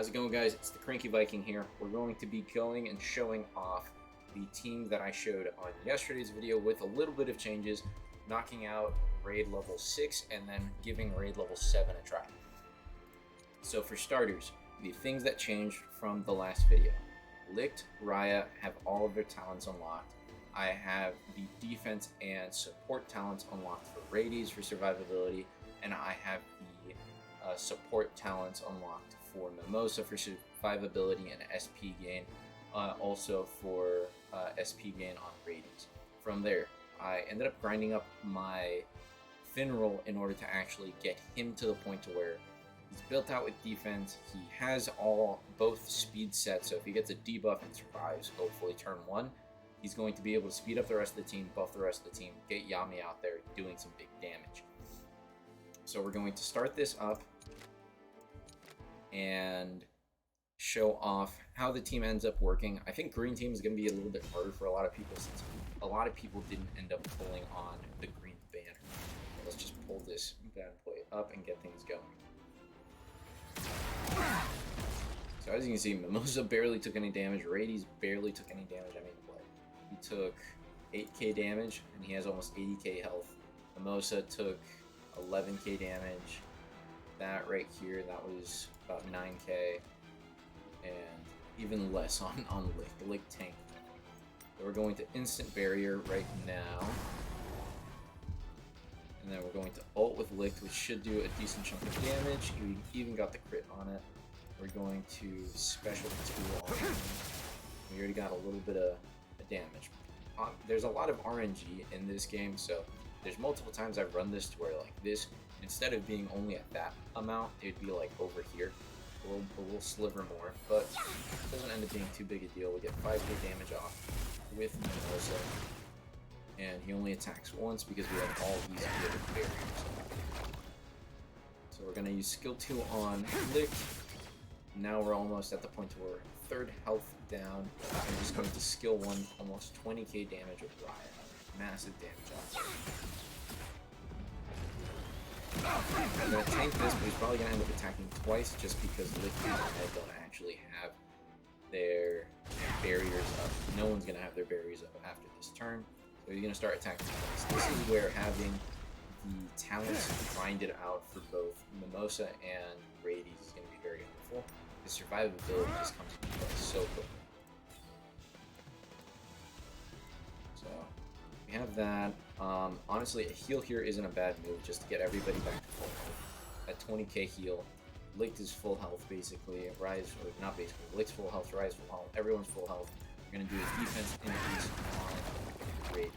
How's it going, guys? It's the Cranky Viking here. We're going to be going and showing off the team that I showed on yesterday's video with a little bit of changes, knocking out raid level 6 and then giving raid level 7 a try. So for starters, the things that changed from the last video. Licht, Raya have all of their talents unlocked. I have the defense and support talents unlocked for raidies for survivability, and I have the support talents unlocked for Mimosa for survivability and SP gain, also for SP gain on raidies. From there, I ended up grinding up my Finral in order to actually get him to the point to where he's built out with defense. He has both speed sets, so if he gets a debuff and survives, hopefully turn 1, he's going to be able to speed up the rest of the team, buff the rest of the team, get Yami out there doing some big damage. So we're going to start this up and show off how the team ends up working. I think green team is going to be a little bit harder for a lot of people since a lot of people didn't end up pulling on the green banner. Let's just pull this bad boy up and get things going. So as you can see, Mimosa barely took any damage, Radies barely took any damage. I mean, what? He took 8k damage and he has almost 80k health. Mimosa took 11k damage. That right here, that was about 9k, and even less on Licht. Licht tank. So we're going to instant barrier right now, and then we're going to ult with Licht, which should do a decent chunk of damage. We even got the crit on it. We're going to special tool on him. We already got a little bit of damage. There's a lot of RNG in this game, so there's multiple times I've run this to where like this, instead of being only at that amount, it'd be like over here, a little sliver more, but it doesn't end up being too big a deal. We get 5k damage off with Mimosa, and he only attacks once because we have all these good barriers. So we're going to use skill 2 on Licht. Now we're almost at the point where third health down. I'm just going to skill 1, almost 20k damage with Raya. Massive damage off. I'm going to tank this, but he's probably going to end up attacking twice just because Licht and Raya don't actually have their barriers up. No one's going to have their barriers up after this turn, so he's going to start attacking twice. This is where having the talents grinded out for both Mimosa and Radies is going to be very helpful. The survivability just comes into play so quickly. So we have that. Honestly, a heal here isn't a bad move just to get everybody back to full health. At 20k heal, Licht is full health basically. Rise, or not basically, Licht's full health, Rise full health, everyone's full health. We're going to do a defense increase on Radies.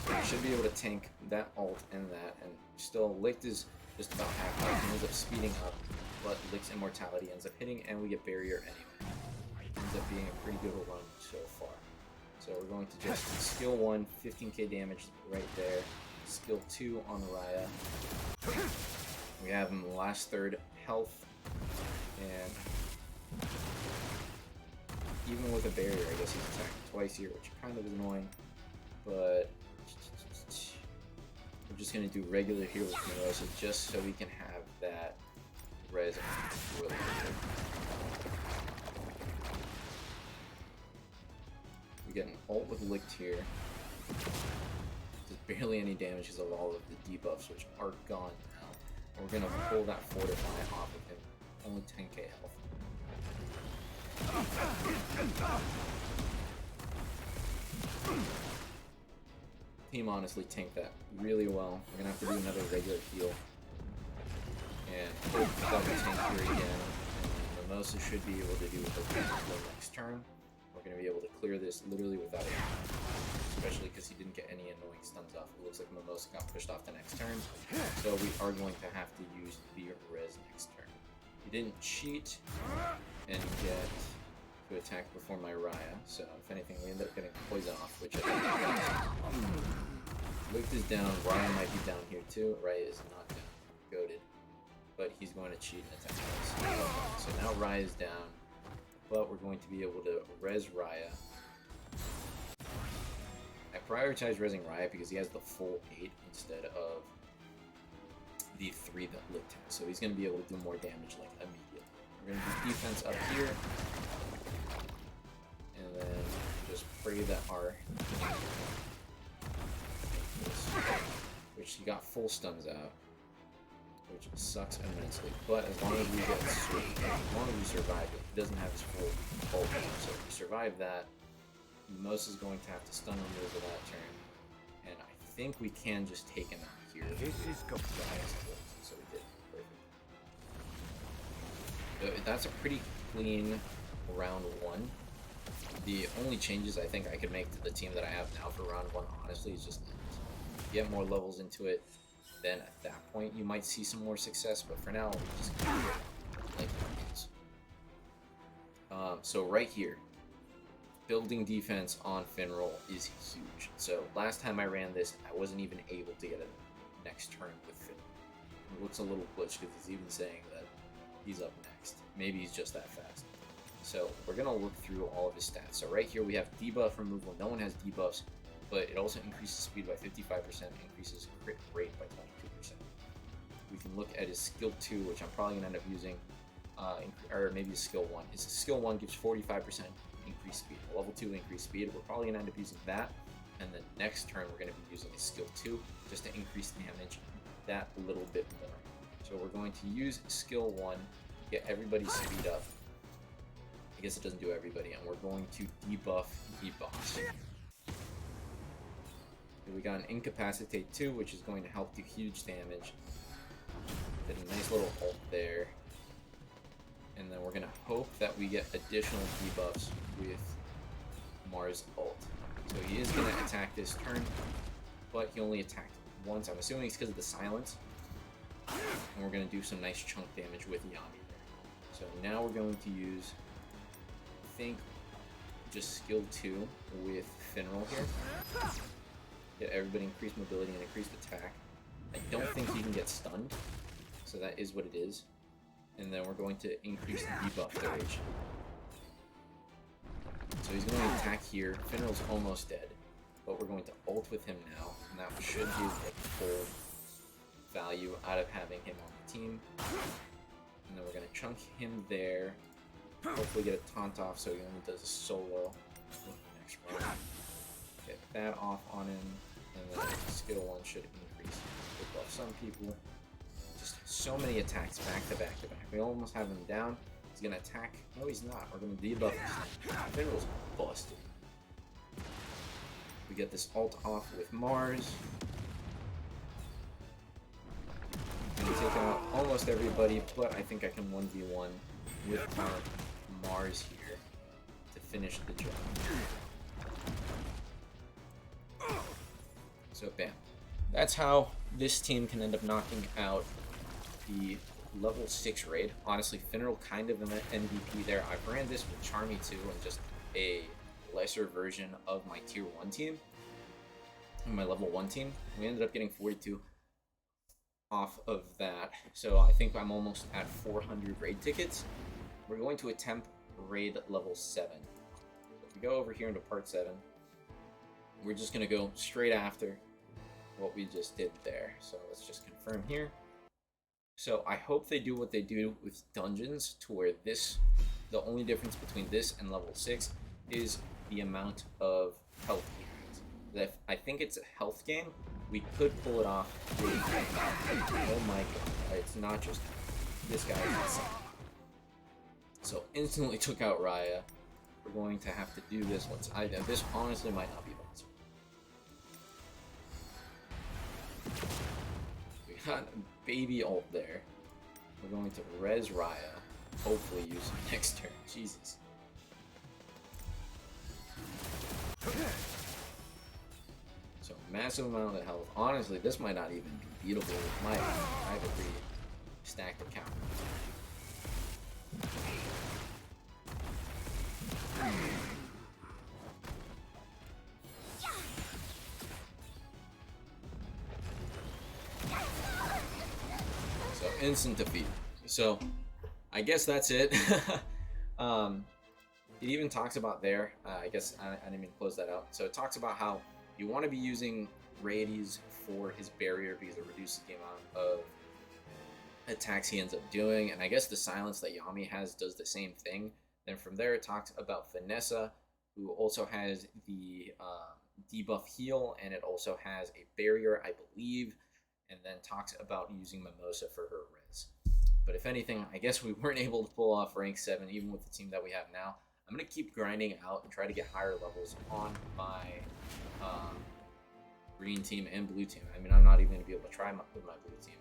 You should be able to tank that ult and that, and still Licht is just about half life. He ends up speeding up, but Licht's immortality ends up hitting, and we get barrier anyway. Ends up being a pretty good run so far. So we're going to just skill 1, 15k damage right there. Skill 2 on Raya. We have him last third health, and even with a barrier, I guess he's attacked twice here, which kind of is annoying, but we're just going to do regular heal with Mimosa just so we can have that res really good. We get an ult with Licht here. There's barely any damage because of all of the debuffs, which are gone now. And we're going to pull that Fortify off of him. Only 10k health. Team honestly tanked that really well. We're gonna have to do another regular heal. And double tank here again. And Mimosa should be able to do a good heal next turn. We're gonna be able to clear this literally without it. Especially because he didn't get any annoying stuns off. It looks like Mimosa got pushed off the next turn. So we are going to have to use the res next turn. He didn't cheat and get to attack before my Raya, so if anything we end up getting poison off, which I think Licht is down, Raya might be down here too. Raya is not down, goated, but he's going to cheat and attack us. So now Raya is down, but we're going to be able to res Raya. I prioritize resing Raya because he has the full 8 instead of the 3 that lit 10. So he's going to be able to do more damage like immediately. We're going to do defense up here. And then just pray that our... which he got full stuns out. Which sucks immensely. But as long as we get as long as we survive it, he doesn't have his full ult. So if we survive that, Mos is going to have to stun remove of that turn. And I think we can just take him out here. So we did. Perfect. So that's a pretty clean round 1. The only changes I think I could make to the team that I have now for round 1, honestly, is just get more levels into it. Then at that point you might see some more success, but for now we just keep it like it is. So right here, building defense on Finral is huge. So last time I ran this, I wasn't even able to get a next turn with Finral. It looks a little glitched because he's even saying that he's up next. Maybe he's just that fast. So we're gonna look through all of his stats. So right here we have debuff removal. No one has debuffs, but it also increases speed by 55%, increases crit rate by 22%. We can look at his skill 2, which I'm probably going to end up using, or maybe his skill 1. His skill 1 gives 45% increased speed. Level 2 increased speed, we're probably going to end up using that. And then next turn, we're going to be using his skill 2, just to increase damage that little bit more. So we're going to use skill 1, get everybody's speed up. I guess it doesn't do everybody, and we're going to debuff the boss. We got an Incapacitate 2, which is going to help do huge damage. Did a nice little ult there. And then we're going to hope that we get additional debuffs with Mars' ult. So he is going to attack this turn, but he only attacked once. I'm assuming it's because of the silence. And we're going to do some nice chunk damage with Yami there. So now we're going to use, I think, just skill 2 with Finral here. Get everybody increased mobility and increased attack. I don't think he can get stunned, so that is what it is. And then we're going to increase the debuff duration. So he's going to attack here. Finral's almost dead, but we're going to ult with him now, and that should give like full value out of having him on the team. And then we're going to chunk him there. Hopefully get a taunt off so he only does a solo next round. Get that off on him. And then skill 1 should increase to buff some people. Just so many attacks back to back to back. We almost have him down. He's gonna attack. No, he's not. We're gonna debuff him. Finral's busted. We get this ult off with Mars. And take out almost everybody, but I think I can 1v1 with our Mars here to finish the job. So bam. That's how this team can end up knocking out the level 6 raid. Honestly, Finral kind of an MVP there. I ran this with Charmy too, and just a lesser version of my tier 1 team. And my level 1 team. We ended up getting 42 off of that. So I think I'm almost at 400 raid tickets. We're going to attempt raid level 7. So if we go over here into part 7, we're just going to go straight after what we just did there. So let's just confirm here. So I hope they do what they do with dungeons, to where this, the only difference between this and level 6 is the amount of health gains. If I think it's a health gain, we could pull it off. Oh my god, it's not just this guy is insane. So instantly took out Raya. We're going to have to do this once. This honestly might not be possible. We got a baby ult there. We're going to res Raya. Hopefully use it next turn. Jesus. So massive amount of health. Honestly, this might not even be beatable with my I have a pretty stacked account. So instant defeat. So I guess that's it. It even talks about there, I guess I didn't even close that out. So it talks about how you want to be using Radies for his barrier because it reduces the amount of attacks he ends up doing, and I guess the silence that Yami has does the same thing. Then from there it talks about Vanessa, who also has the debuff heal, and it also has a barrier, I believe, and then talks about using Mimosa for her res. But if anything, I guess we weren't able to pull off rank 7 even with the team that we have now. I'm going to keep grinding out and try to get higher levels on my green team and blue team. I mean, I'm not even going to be able to try with my blue team.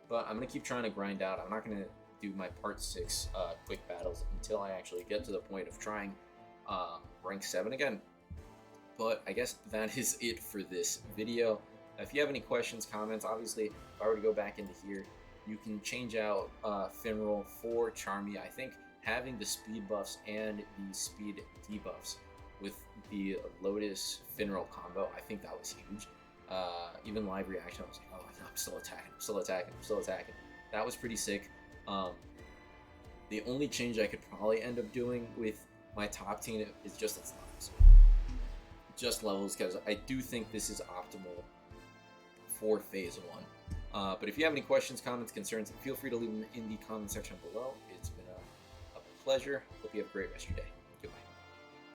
But I'm going to keep trying to grind out. I'm not going to do my part 6 quick battles until I actually get to the point of trying rank 7 again. But I guess that is it for this video. If you have any questions, comments, obviously, if I were to go back into here, you can change out Finral for Charmy. I think having the speed buffs and the speed debuffs with the Lotus Finral combo, I think that was huge. Even live reaction, I was like, oh, I'm still attacking, I'm still attacking, I'm still attacking. That was pretty sick. The only change I could probably end up doing with my top team is just its levels. Just levels, because I do think this is optimal for phase 1. But if you have any questions, comments, concerns, feel free to leave them in the comment section below. It's been a pleasure. Hope you have a great rest of your day.